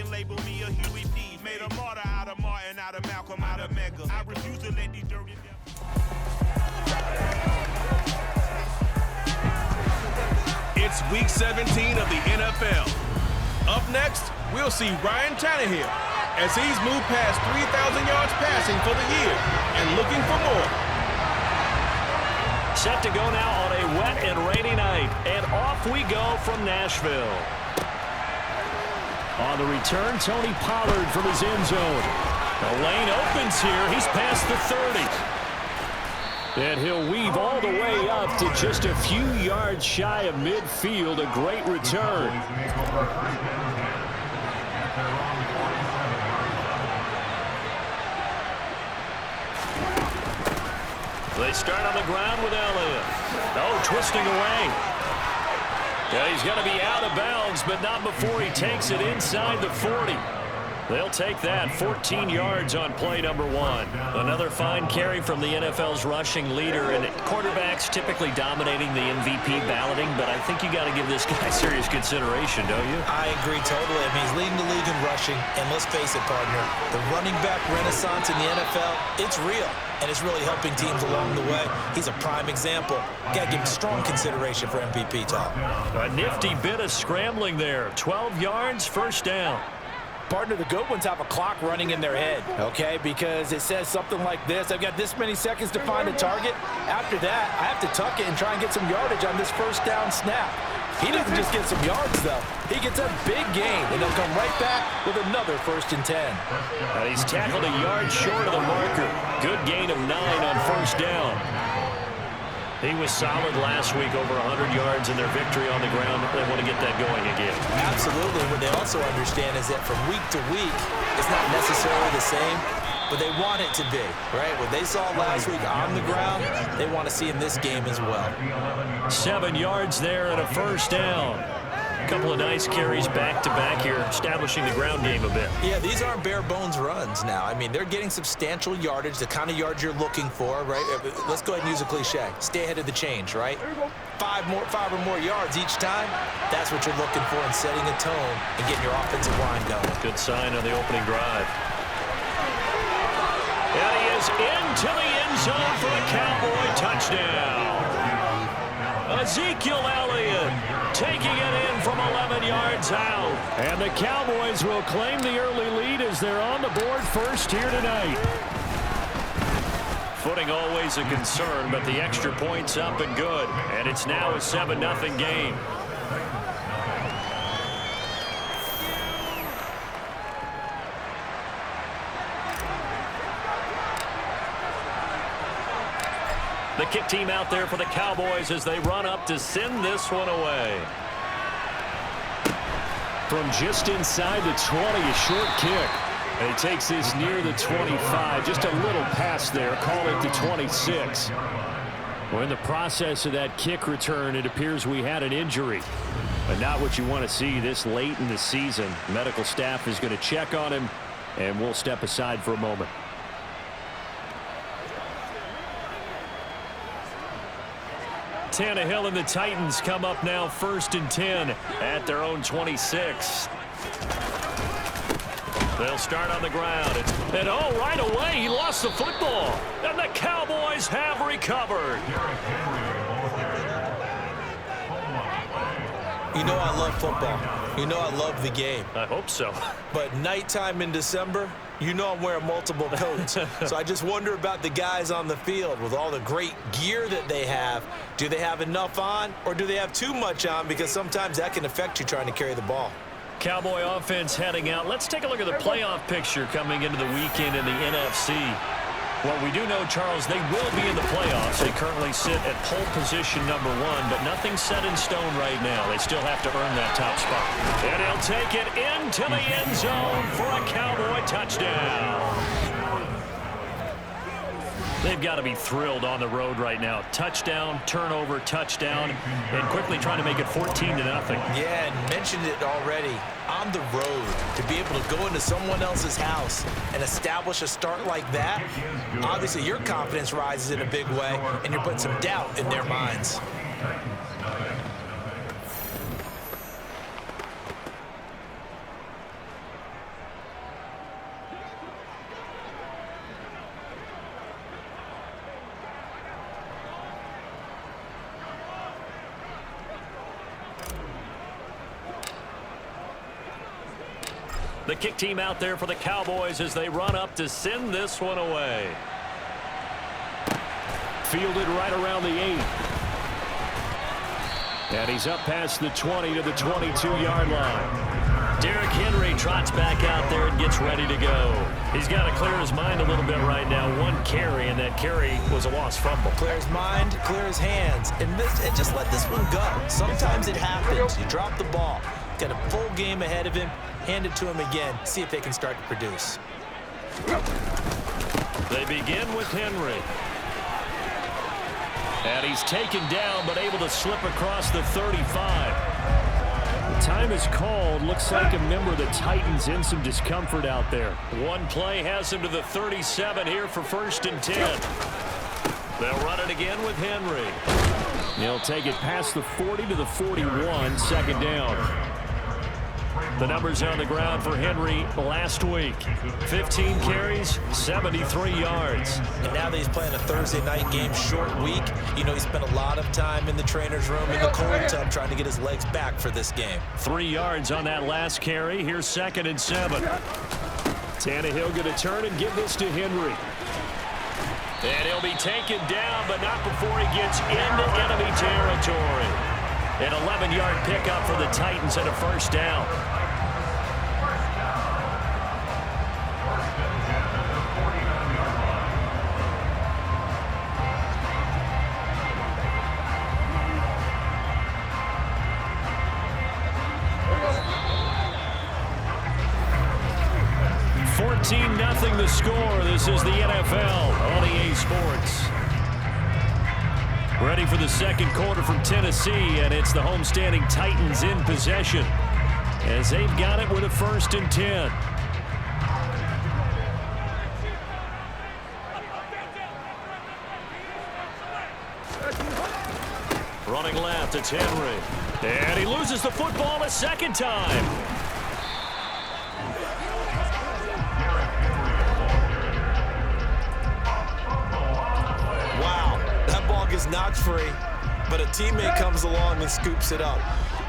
can label me a Huey P. Made a martyr out of Martin, out of Malcolm, out of Mega. I refuse to let these dirty It's week 17 of the NFL. Up next, we'll see Ryan Tannehill as he's moved past 3,000 yards passing for the year and looking for more. Set to go now on a wet and rainy night, and off we go from Nashville. On the return, Tony Pollard from his end zone. The lane opens here. He's past the 30. And he'll weave all the way up to just a few yards shy of midfield. A great return. They start on the ground with Elliott. Oh, twisting away. Yeah, he's going to be out of bounds, but not before he takes it inside the 40. They'll take that. 14 yards on play number 1. Another fine carry from the NFL's rushing leader, and quarterbacks typically dominating the MVP balloting, but I think you got to give this guy serious consideration, don't you? I agree totally. I mean, he's leading the league in rushing, and let's face it, partner, the running back renaissance in the NFL, it's real, and it's really helping teams along the way. He's a prime example. Got to give him strong consideration for MVP talk. A nifty bit of scrambling there. 12 yards, first down. Partner, the good ones have a clock running in their head, okay? Because it says something like this. I've got this many seconds to find a target. After that, I have to tuck it and try and get some yardage on this first down snap. He doesn't just get some yards, though. He gets a big gain, and he'll come right back with another 1st and 10. And he's tackled a yard short of the marker. Good gain of 9 on first down. He was solid last week, over 100 yards in their victory on the ground. They want to get that going again. Absolutely. What they also understand is that from week to week, it's not necessarily the same, but they want it to be, right? What they saw last week on the ground, they want to see in this game as well. 7 yards there and a first down. A couple of nice carries back-to-back here, establishing the ground game a bit. Yeah, these aren't bare-bones runs now. I mean, they're getting substantial yardage, the kind of yards you're looking for, right? Let's go ahead and use a cliche. Stay ahead of the change, right? 5 or more yards each time, that's what you're looking for in setting a tone and getting your offensive line going. Good sign on the opening drive. And he is into the end zone for a Cowboy touchdown. Ezekiel Elliott taking it in from 11 yards out. And the Cowboys will claim the early lead as they're on the board first here tonight. Footing always a concern, but the extra point's up and good. And it's now a 7-0 game. The kick team out there for the Cowboys as they run up to send this one away. From just inside the 20, a short kick. And he takes this near the 25. Just a little pass there. Call it the 26. Well, in the process of that kick return, it appears we had an injury. But not what you want to see this late in the season. Medical staff is going to check on him, and we'll step aside for a moment. Tannehill and the Titans come up now 1st and 10 at their own 26. They'll start on the ground. And oh, right away, he lost the football. And the Cowboys have recovered. You know I love football. You know I love the game. I hope so. But nighttime in December, you know I'm wearing multiple coats. So I just wonder about the guys on the field with all the great gear that they have. Do they have enough on, or do they have too much on? Because sometimes that can affect you trying to carry the ball. Cowboy offense heading out. Let's take a look at the playoff picture coming into the weekend in the NFC. Well, we do know, Charles, they will be in the playoffs. They currently sit at pole position #1, but nothing's set in stone right now. They still have to earn that top spot. And he'll take it into the end zone for a Cowboy touchdown. They've got to be thrilled on the road right now. Touchdown, turnover, touchdown, and quickly trying to make it 14-0. Yeah, and mentioned it already. On the road, to be able to go into someone else's house and establish a start like that, obviously your confidence rises in a big way, and you're putting some doubt in their minds. The kick team out there for the Cowboys as they run up to send this one away. Fielded right around the 8. And he's up past the 20 to the 22-yard line. Derrick Henry trots back out there and gets ready to go. He's got to clear his mind a little bit right now. One carry, and that carry was a lost fumble. Clear his mind, clear his hands, and just let this one go. Sometimes it happens. You drop the ball. Got a full game ahead of him. Hand it to him again. See if they can start to produce. They begin with Henry. And he's taken down, but able to slip across the 35. The time is called. Looks like a member of the Titans in some discomfort out there. One play has him to the 37 here for 1st and 10. They'll run it again with Henry. He'll take it past the 40 to the 41, 2nd down. The numbers on the ground for Henry last week. 15 carries, 73 yards. And now that he's playing a Thursday night game, short week, you know he spent a lot of time in the trainer's room in the cold tub trying to get his legs back for this game. 3 yards on that last carry. Here's 2nd and 7. Tannehill going to turn and give this to Henry. And he'll be taken down, but not before he gets into enemy territory. An 11-yard pickup for the Titans and a 1st down. Nothing the score. This is the NFL on EA Sports. Ready for the 2nd quarter from Tennessee, and it's the homestanding Titans in possession as they've got it with a 1st and 10. Running left, it's Henry. And he loses the football a 2nd time. Is not free, but a teammate comes along and scoops it up.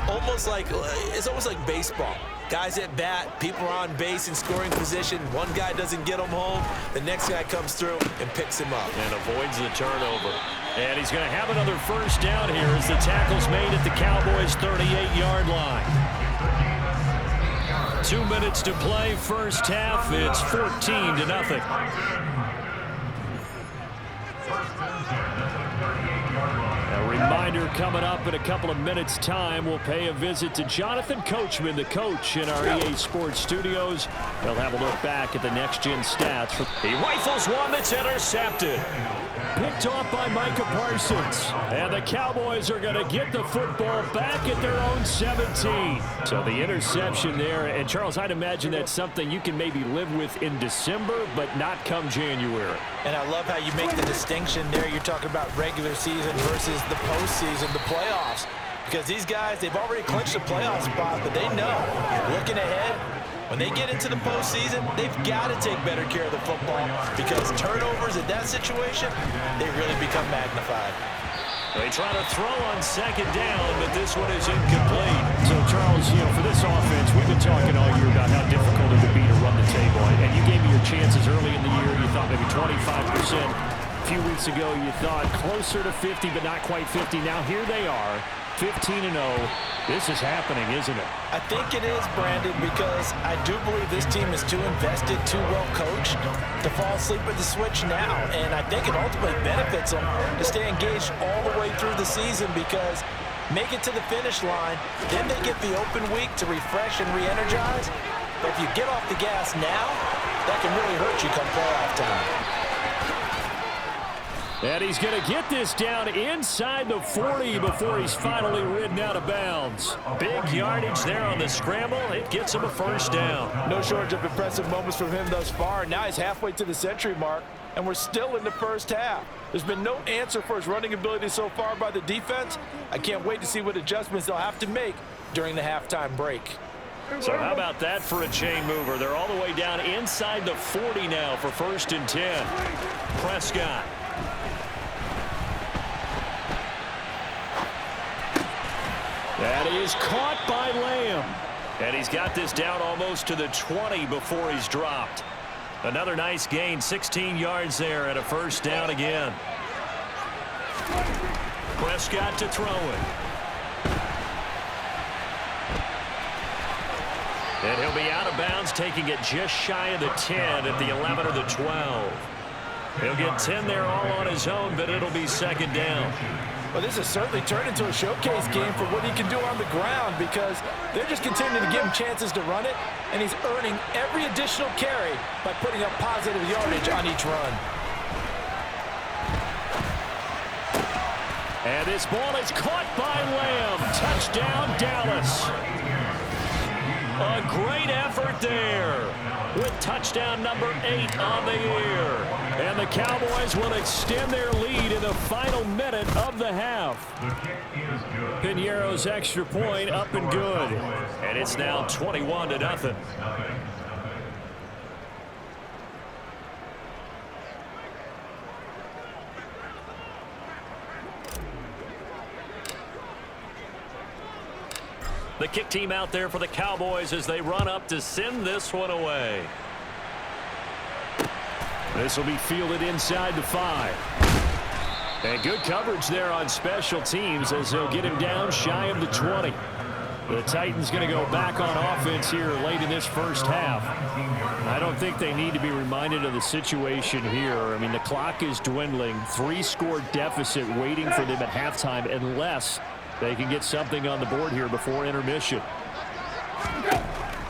It's almost like baseball. Guys at bat, people are on base in scoring position. One guy doesn't get him home, the next guy comes through and picks him up. And avoids the turnover. And he's going to have another 1st down here as the tackle's made at the Cowboys' 38-yard line. 2 minutes to play, 1st half. It's 14-0. Reminder coming up in a couple of minutes' time. We'll pay a visit to Jonathan Coachman, the coach in our EA Sports studios. They'll have a look back at the next-gen stats. He rifles one that's intercepted. Picked off by Micah Parsons. And the Cowboys are going to get the football back at their own 17. So the interception there. And, Charles, I'd imagine that's something you can maybe live with in December, but not come January. And I love how you make the distinction there. You're talking about regular season versus the postseason, the playoffs. Because these guys, they've already clinched a playoff spot, but they know, looking ahead, when they get into the postseason, they've got to take better care of the football because turnovers in that situation, they really become magnified. They try to throw on 2nd down, but this one is incomplete. So, Charles, for this offense, we've been talking all year about how difficult it would be to run the table. And you gave me your chances early in the year. You thought maybe 25%. A few weeks ago, you thought closer to 50, but not quite 50. Now, here they are, 15-0. This is happening, isn't it? I think it is, Brandon, because I do believe this team is too invested, too well coached to fall asleep at the switch now. And I think it ultimately benefits them to stay engaged all the way through the season because make it to the finish line, then they get the open week to refresh and re-energize. But if you get off the gas now, that can really hurt you come playoff time. And he's going to get this down inside the 40 before he's finally ridden out of bounds. Big yardage there on the scramble. It gets him a 1st down. No shortage of impressive moments from him thus far. Now he's halfway to the century mark, and we're still in the 1st half. There's been no answer for his running ability so far by the defense. I can't wait to see what adjustments they'll have to make during the halftime break. So how about that for a chain mover? They're all the way down inside the 40 now for 1st and 10. Prescott. That is caught by Lamb. And he's got this down almost to the 20 before he's dropped. Another nice gain, 16 yards there, and a first down again. Prescott to throw it. And he'll be out of bounds, taking it just shy of the 10 at the 11 or the 12. He'll get 10 there all on his own, but it'll be second down. Well, this has certainly turned into a showcase game for what he can do on the ground because they're just continuing to give him chances to run it, and he's earning every additional carry by putting up positive yardage on each run. And this ball is caught by Lamb. Touchdown, Dallas. A great effort there with touchdown number 8 on the year. And the Cowboys will extend their lead in the final minute of the half. Piñeiro's extra point up and good. And it's now 21-0. The kick team out there for the Cowboys as they run up to send this one away. This will be fielded inside the 5. And good coverage there on special teams as they'll get him down shy of the 20. The Titans going to go back on offense here late in this first half. I don't think they need to be reminded of the situation here. I mean, the clock is dwindling. 3-score deficit waiting for them at halftime unless they can get something on the board here before intermission.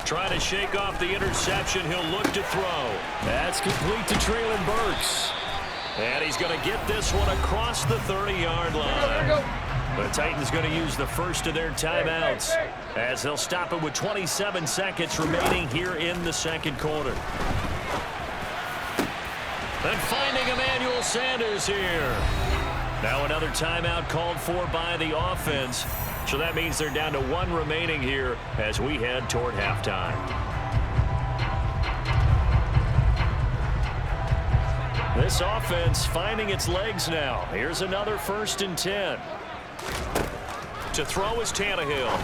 Trying to shake off the interception. He'll look to throw. That's complete to Treylon Burks. And he's going to get this one across the 30-yard line. The Titans going to use the first of their timeouts as they'll stop it with 27 seconds remaining here in the second quarter. And finding Emmanuel Sanders here. Now another timeout called for by the offense. So that means they're down to 1 remaining here as we head toward halftime. This offense finding its legs now. Here's another 1st and 10. To throw is Tannehill.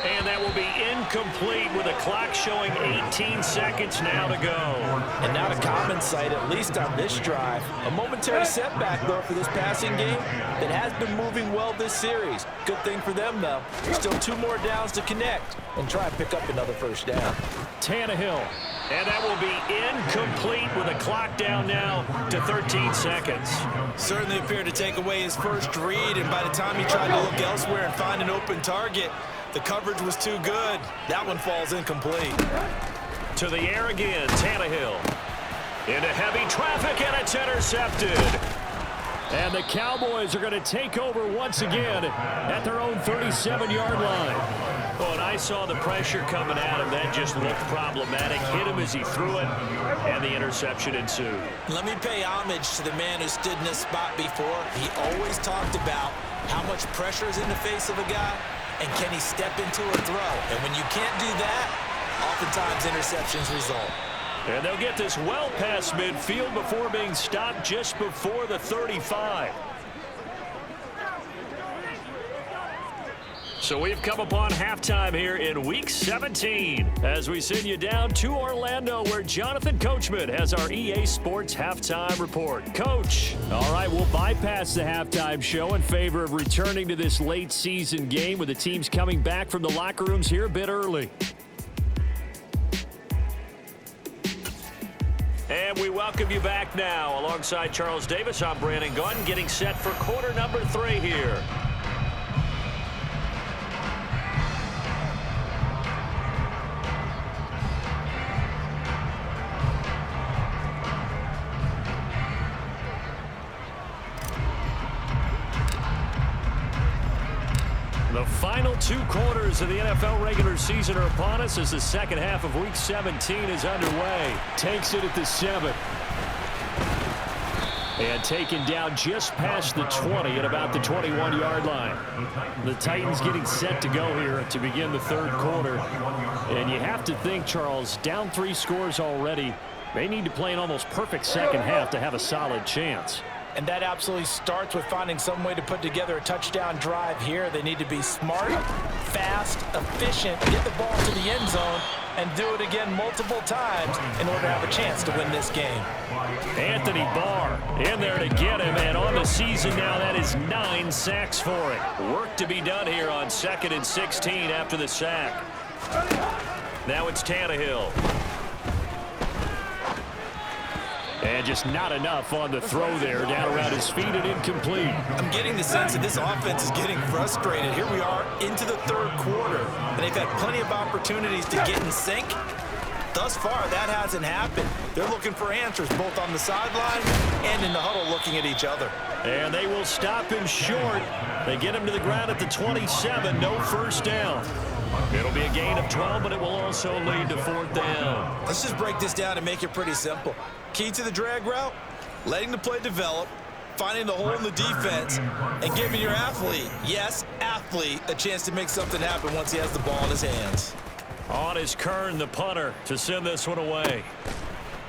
And that will be incomplete with a clock showing 18 seconds now to go. And not a common sight, at least on this drive. A momentary setback, though, for this passing game that has been moving well this series. Good thing for them, though. Still 2 more downs to connect and try and pick up another first down. Tannehill. And that will be incomplete with a clock down now to 13 seconds. Certainly appeared to take away his first read, and by the time he tried to look elsewhere and find an open target, the coverage was too good. That one falls incomplete. To the air again, Tannehill. Into heavy traffic, and it's intercepted. And the Cowboys are going to take over once again at their own 37-yard line. Oh, and I saw the pressure coming at him. That just looked problematic. Hit him as he threw it, and the interception ensued. Let me pay homage to the man who stood in this spot before. He always talked about how much pressure is in the face of a guy, and can he step into a throw? And when you can't do that, oftentimes interceptions result. And they'll get this well past midfield before being stopped just before the 35. So we've come upon halftime here in Week 17 as we send you down to Orlando where Jonathan Coachman has our EA Sports Halftime Report. Coach. All right, we'll bypass the halftime show in favor of returning to this late season game with the teams coming back from the locker rooms here a bit early. And we welcome you back now. Alongside Charles Davis, I'm Brandon Gunn, getting set for quarter number 3 here. The final 2 quarters of the NFL regular season are upon us as the second half of Week 17 is underway. Takes it at the 7. And taken down just past the 20 at about the 21-yard line. The Titans getting set to go here to begin the third quarter. And you have to think, Charles, down 3 scores already. They need to play an almost perfect second half to have a solid chance. And that absolutely starts with finding some way to put together a touchdown drive here. They need to be smart, fast, efficient, get the ball to the end zone, and do it again multiple times in order to have a chance to win this game. Anthony Barr in there to get him, and on the season now, that is 9 sacks for it. Work to be done here on 2nd and 16 after the sack. Now it's Tannehill. And just not enough on the throw there, down around his feet and incomplete. I'm getting the sense that this offense is getting frustrated. Here we are into the 3rd quarter, and they've had plenty of opportunities to get in sync. Thus far, that hasn't happened. They're looking for answers both on the sideline and in the huddle looking at each other. And they will stop him short. They get him to the ground at the 27, no first down. It'll be a gain of 12, but it will also lead to 4th down. Let's just break this down and make it pretty simple. Key to the drag route, letting the play develop, finding the hole in the defense, and giving your athlete, yes, athlete, a chance to make something happen once he has the ball in his hands. On is Kern, the punter, to send this one away.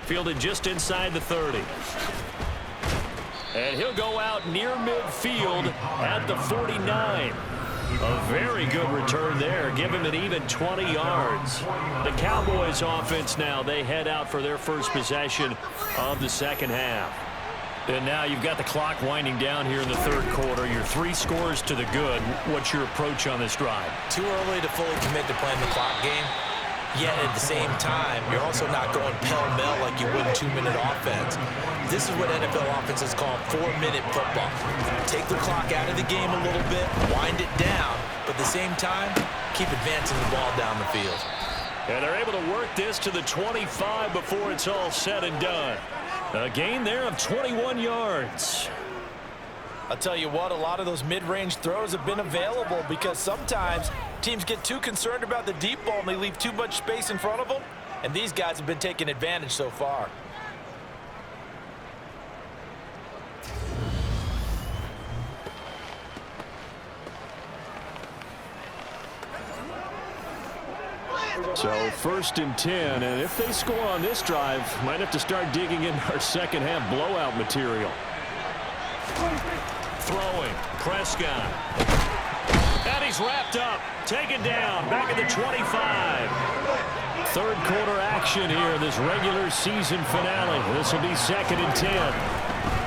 Fielded just inside the 30. And he'll go out near midfield at the 49. A very good return there. Give him an even 20 yards. The Cowboys offense now, they head out for their first possession of the second half. And now you've got the clock winding down here in the 3rd quarter. You're 3 scores to the good. What's your approach on this drive? Too early to fully commit to playing the clock game. Yet at the same time, you're also not going pell-mell like you would in 2-minute offense. This is what NFL offenses call 4-minute football. Take the clock out of the game a little bit, wind it down, but at the same time, keep advancing the ball down the field. And they're able to work this to the 25 before it's all said and done. A gain there of 21 yards. I'll tell you what, a lot of those mid-range throws have been available because sometimes teams get too concerned about the deep ball and they leave too much space in front of them, and these guys have been taking advantage so far. So 1st and 10, and if they score on this drive, might have to start digging in our second half blowout material. Throwing, Prescott. And he's wrapped up, taken down, back at the 25. 3rd quarter action here in this regular season finale. This will be 2nd and 10.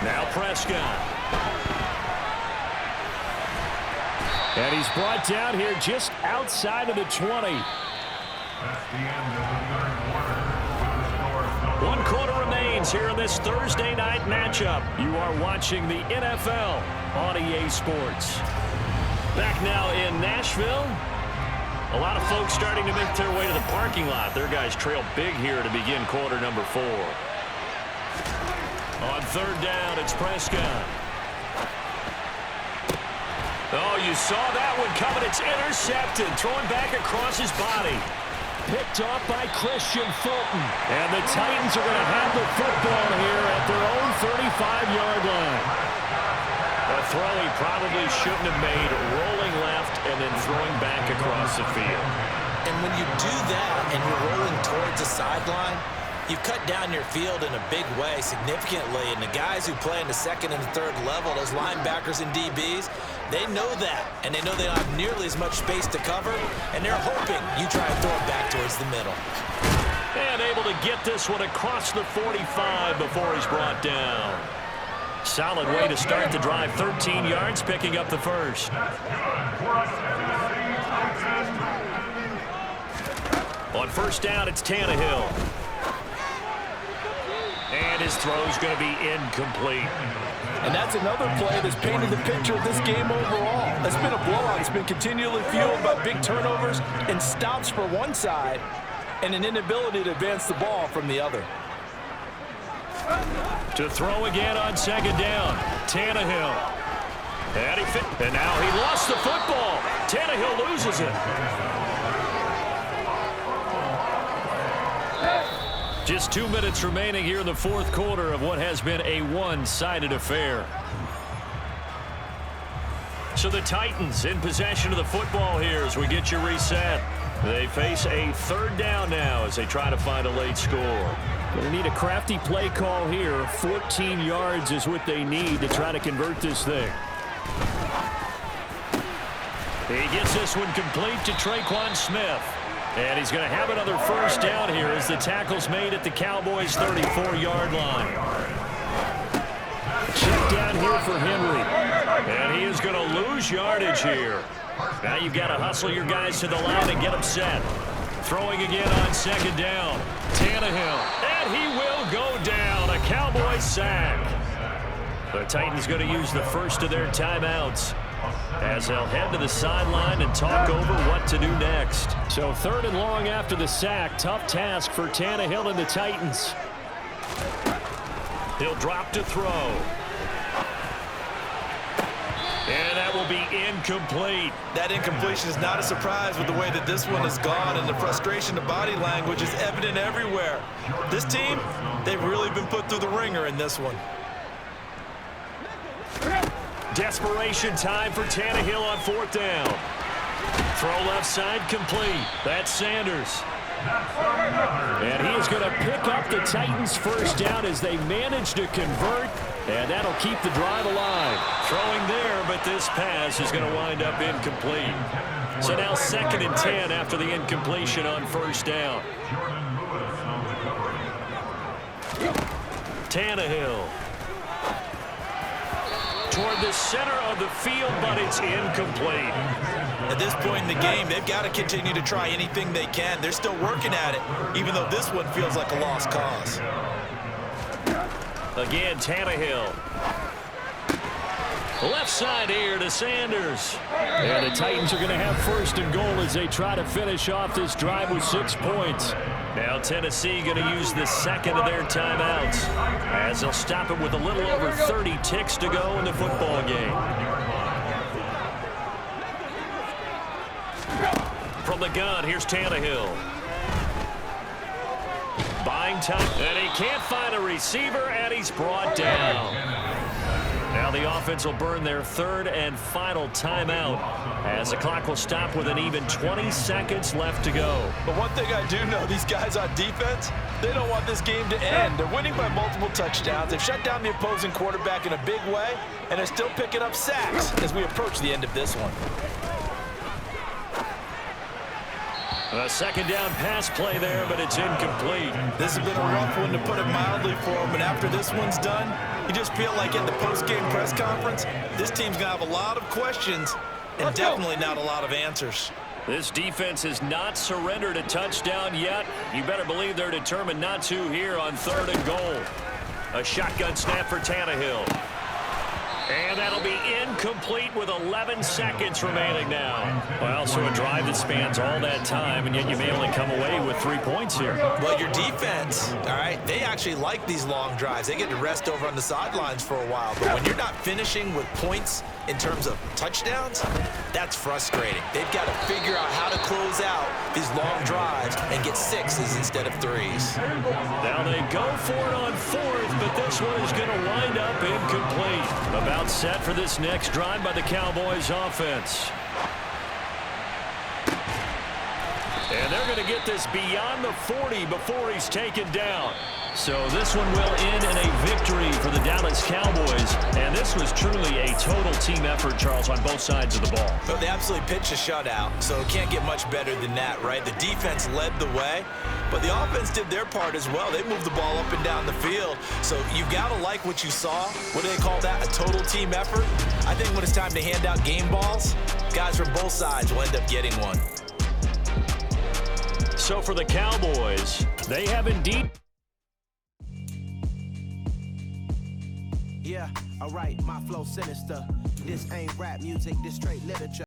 Now Prescott. And he's brought down here just outside of the 20. 1 quarter remains here in this Thursday night matchup. You are watching the NFL on EA Sports. Back now in Nashville. A lot of folks starting to make their way to the parking lot. Their guys trail big here to begin quarter number 4. On 3rd down, it's Prescott. Oh, you saw that one coming. It's intercepted. Throwing back across his body. Picked off by Christian Fulton. And the Titans are going to have the football here at their own 35-yard line. A throw he probably shouldn't have made, rolling left and then throwing back across the field. And when you do that and you're rolling towards the sideline, you've cut down your field in a big way significantly. And the guys who play in the 2nd and 3rd level, those linebackers and DBs, they know that. And they know they don't have nearly as much space to cover. And they're hoping you try and throw it back towards the middle. And able to get this one across the 45 before he's brought down. Solid way to start the drive. 13 yards, picking up the first. On 1st down, it's Tannehill. And his throw's going to be incomplete. And that's another play that's painted the picture of this game overall. It's been a blowout. It's been continually fueled by big turnovers and stops for one side and an inability to advance the ball from the other. To throw again on 2nd down, Tannehill. And now he lost the football. Tannehill loses it. Just 2 minutes remaining here in the 4th quarter of what has been a one-sided affair. So the Titans in possession of the football here as we get you reset. They face a 3rd down now as they try to find a late score. They need a crafty play call here. 14 yards is what they need to try to convert this thing. He gets this one complete to Traquan Smith. And he's going to have another first down here as the tackle's made at the Cowboys' 34-yard line. Check down here for Henry. And he is going to lose yardage here. Now you've got to hustle your guys to the line and get them set. Throwing again on second down. Tannehill. And he will go down. A Cowboys sack. The Titans going to use the first of their timeouts as they'll head to the sideline and talk over what to do next. So 3rd and long after the sack. Tough task for Tannehill and the Titans. He'll drop to throw. And that will be incomplete. That incompletion is not a surprise with the way that this one has gone, and the frustration, the body language is evident everywhere. This team, they've really been put through the ringer in this one. Desperation time for Tannehill on 4th down. Throw left side complete. That's Sanders. And he is going to pick up the Titans' first down as they manage to convert. And that'll keep the drive alive. Throwing there, but this pass is going to wind up incomplete. So now 2nd and 10 after the incompletion on 1st down. Tannehill. Toward the center of the field, but it's incomplete. At this point in the game, they've got to continue to try anything they can. They're still working at it, even though this one feels like a lost cause. Again, Tannehill. Left side here to Sanders. And the Titans are going to have 1st and goal as they try to finish off this drive with 6 points. Now Tennessee going to use the 2nd of their timeouts as they'll stop it with a little over 30 ticks to go in the football game. From the gun, here's Tannehill. Buying time, and he can't find a receiver, and he's brought down. Now the offense will burn their 3rd and final timeout as the clock will stop with an even 20 seconds left to go. But one thing I do know, these guys on defense, they don't want this game to end. They're winning by multiple touchdowns. They've shut down the opposing quarterback in a big way, and they're still picking up sacks as we approach the end of this one. A 2nd down pass play there, but it's incomplete. This has been a rough one, to put it mildly, for him. And after this one's done, you just feel like at the post-game press conference, this team's going to have a lot of questions and definitely not a lot of answers. This defense has not surrendered a touchdown yet. You better believe they're determined not to here on 3rd and goal. A shotgun snap for Tannehill. And that'll be incomplete with 11 seconds remaining now. Well, so a drive that spans all that time, and yet you may only come away with 3 points here. Well, your defense, all right, they actually like these long drives. They get to rest over on the sidelines for a while. But when you're not finishing with points in terms of touchdowns, that's frustrating. They've got to figure out how to close out these long drives and get 6s instead of 3s. Now they go for it on 4th, but this one is going to wind up incomplete. About set for this next drive by the Cowboys offense. And they're going to get this beyond the 40 before he's taken down. So this one will end in a victory for the Dallas Cowboys. And this was truly a total team effort, Charles, on both sides of the ball. But they absolutely pitched a shutout, so it can't get much better than that, right? The defense led the way, but the offense did their part as well. They moved the ball up and down the field. So you've got to like what you saw. What do they call that? A total team effort? I think when it's time to hand out game balls, guys from both sides will end up getting one. So for the Cowboys, they have indeed... Yeah, alright, my flow sinister. This ain't rap music, this straight literature.